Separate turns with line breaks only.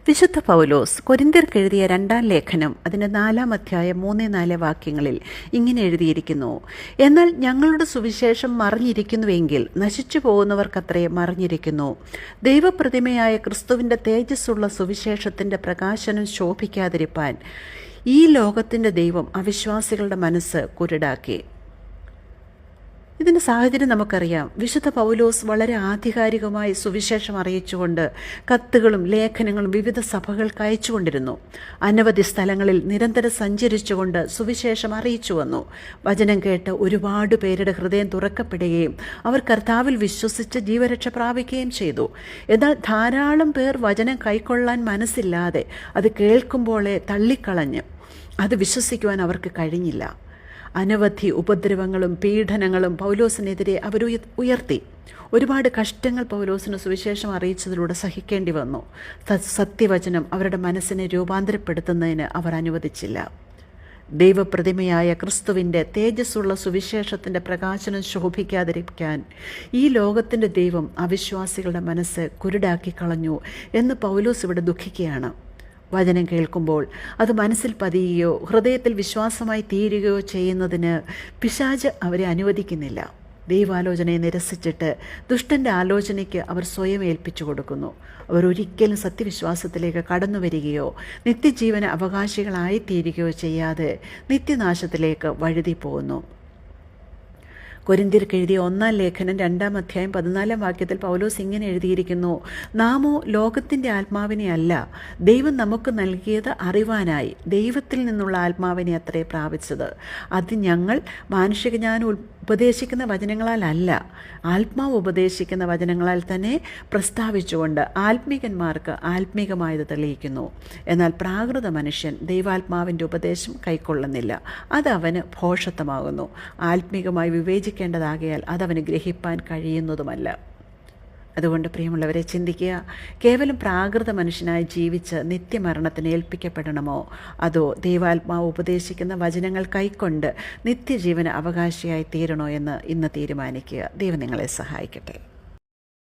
വിശുദ്ധ പൗലോസ് കൊരിന്ത്യർക്ക് എഴുതിയ 2-ാം ലേഖനം അതിൻ്റെ 4-ാം അധ്യായം 3-4 വാക്യങ്ങളിൽ ഇങ്ങനെ എഴുതിയിരിക്കുന്നു: എന്നാൽ ഞങ്ങളുടെ സുവിശേഷം മറഞ്ഞിരിക്കുന്നുവെങ്കിൽ നശിച്ചു പോകുന്നവർക്കത്രേ മറഞ്ഞിരിക്കുന്നു. ദൈവപ്രതിമയായ ക്രിസ്തുവിൻ്റെ തേജസ്സുള്ള സുവിശേഷത്തിൻ്റെ പ്രകാശനം ശോഭിക്കാതിരിപ്പാൻ ഈ ലോകത്തിൻ്റെ ദൈവം അവിശ്വാസികളുടെ മനസ്സ് കുരുടാക്കി. ഇതിൻ്റെ സാഹചര്യം നമുക്കറിയാം. വിശുദ്ധ പൗലോസ് വളരെ ആധികാരികമായി സുവിശേഷം അറിയിച്ചുകൊണ്ട് കത്തുകളും ലേഖനങ്ങളും വിവിധ സഭകൾക്ക് അയച്ചുകൊണ്ടിരുന്നു. അനവധി സ്ഥലങ്ങളിൽ നിരന്തരം സഞ്ചരിച്ചുകൊണ്ട് സുവിശേഷം അറിയിച്ചു വന്നു. വചനം കേട്ട് ഒരുപാട് പേരുടെ ഹൃദയം തുറക്കപ്പെടുകയും അവർ കർത്താവിൽ വിശ്വസിച്ച് ജീവരക്ഷ പ്രാപിക്കുകയും ചെയ്തു. എന്നാൽ ധാരാളം പേർ വചനം കൈക്കൊള്ളാൻ മനസ്സില്ലാതെ അത് കേൾക്കുമ്പോഴേ തള്ളിക്കളഞ്ഞ് അത് വിശ്വസിക്കുവാൻ അവർക്ക് കഴിഞ്ഞില്ല. അനവധി ഉപദ്രവങ്ങളും പീഡനങ്ങളും പൗലോസിനെതിരെ അവർ ഉയർത്തി. ഒരുപാട് കഷ്ടങ്ങൾ പൗലോസിന് സുവിശേഷം അറിയിച്ചതിലൂടെ സഹിക്കേണ്ടി വന്നു. സത്യവചനം അവരുടെ മനസ്സിനെ രൂപാന്തരപ്പെടുത്തുന്നതിന് അവർ അനുവദിച്ചില്ല. ദൈവപ്രതിമയായ ക്രിസ്തുവിൻ്റെ തേജസ്സുള്ള സുവിശേഷത്തിൻ്റെ പ്രകാശനം ശോഭിക്കാതിരിക്കാൻ ഈ ലോകത്തിൻ്റെ ദൈവം അവിശ്വാസികളുടെ മനസ്സ് കുരുടാക്കി കളഞ്ഞു എന്ന് പൗലോസ് ഇവിടെ ദുഃഖിക്കുകയാണ്. വചനം കേൾക്കുമ്പോൾ അത് മനസ്സിൽ പതിയുകയോ ഹൃദയത്തിൽ വിശ്വാസമായി തീരുകയോ ചെയ്യുന്നതിന് പിശാച് അവരെ അനുവദിക്കുന്നില്ല. ദൈവാലോചനയെ നിരസിച്ചിട്ട് ദുഷ്ടൻ്റെ ആലോചനയ്ക്ക് അവർ സ്വയം ഏൽപ്പിച്ചു കൊടുക്കുന്നു. അവർ ഒരിക്കലും സത്യവിശ്വാസത്തിലേക്ക് കടന്നു വരികയോ നിത്യജീവന അവകാശികളായി തീരുകയോ ചെയ്യാതെ നിത്യനാശത്തിലേക്ക് വഴുതി പോകുന്നു. കൊരിന്ത്യർക്ക് എഴുതിയ 1-ാം ലേഖനം 2-ാം അധ്യായം 14-ാം വാക്യത്തിൽ പൗലോസ് ഇങ്ങനെ എഴുതിയിരിക്കുന്നു: നാമോ ലോകത്തിൻ്റെ ആത്മാവിനെ അല്ല, ദൈവം നമുക്ക് നൽകിയത് അറിവാനായി ദൈവത്തിൽ നിന്നുള്ള ആത്മാവിനെ അത്രേ പ്രാപിച്ചത്. അത് ഞങ്ങൾ മാനുഷിക ജ്ഞാനം ഉപദേശിക്കുന്ന വചനങ്ങളാലല്ല, ആത്മാവ് ഉപദേശിക്കുന്ന വചനങ്ങളാൽ തന്നെ പ്രസ്താവിച്ചുകൊണ്ട് ആത്മീകന്മാർക്ക് ആത്മീകമായത് തെളിയിക്കുന്നു. എന്നാൽ പ്രാകൃത മനുഷ്യൻ ദൈവാത്മാവിൻ്റെ ഉപദേശം കൈക്കൊള്ളുന്നില്ല, അതവന് ഭോഷത്വമാകുന്നു. ആത്മീകമായി വിവേചിക്കേണ്ടതാകയാൽ അതവന് ഗ്രഹിപ്പാൻ കഴിയുന്നതുമല്ല. അതുകൊണ്ട് പ്രിയമുള്ളവരെ, ചിന്തിക്കുക. കേവലം പ്രാകൃത മനുഷ്യനായി ജീവിച്ച് നിത്യമരണത്തിന് ഏൽപ്പിക്കപ്പെടണമോ, അതോ ദൈവാത്മാവ് ഉപദേശിക്കുന്ന വചനങ്ങൾ കൈക്കൊണ്ട് നിത്യജീവന അവകാശിയായി തീരണോ എന്ന് ഇന്ന് തീരുമാനിക്കുക. ദൈവം നിങ്ങളെ സഹായിക്കട്ടെ.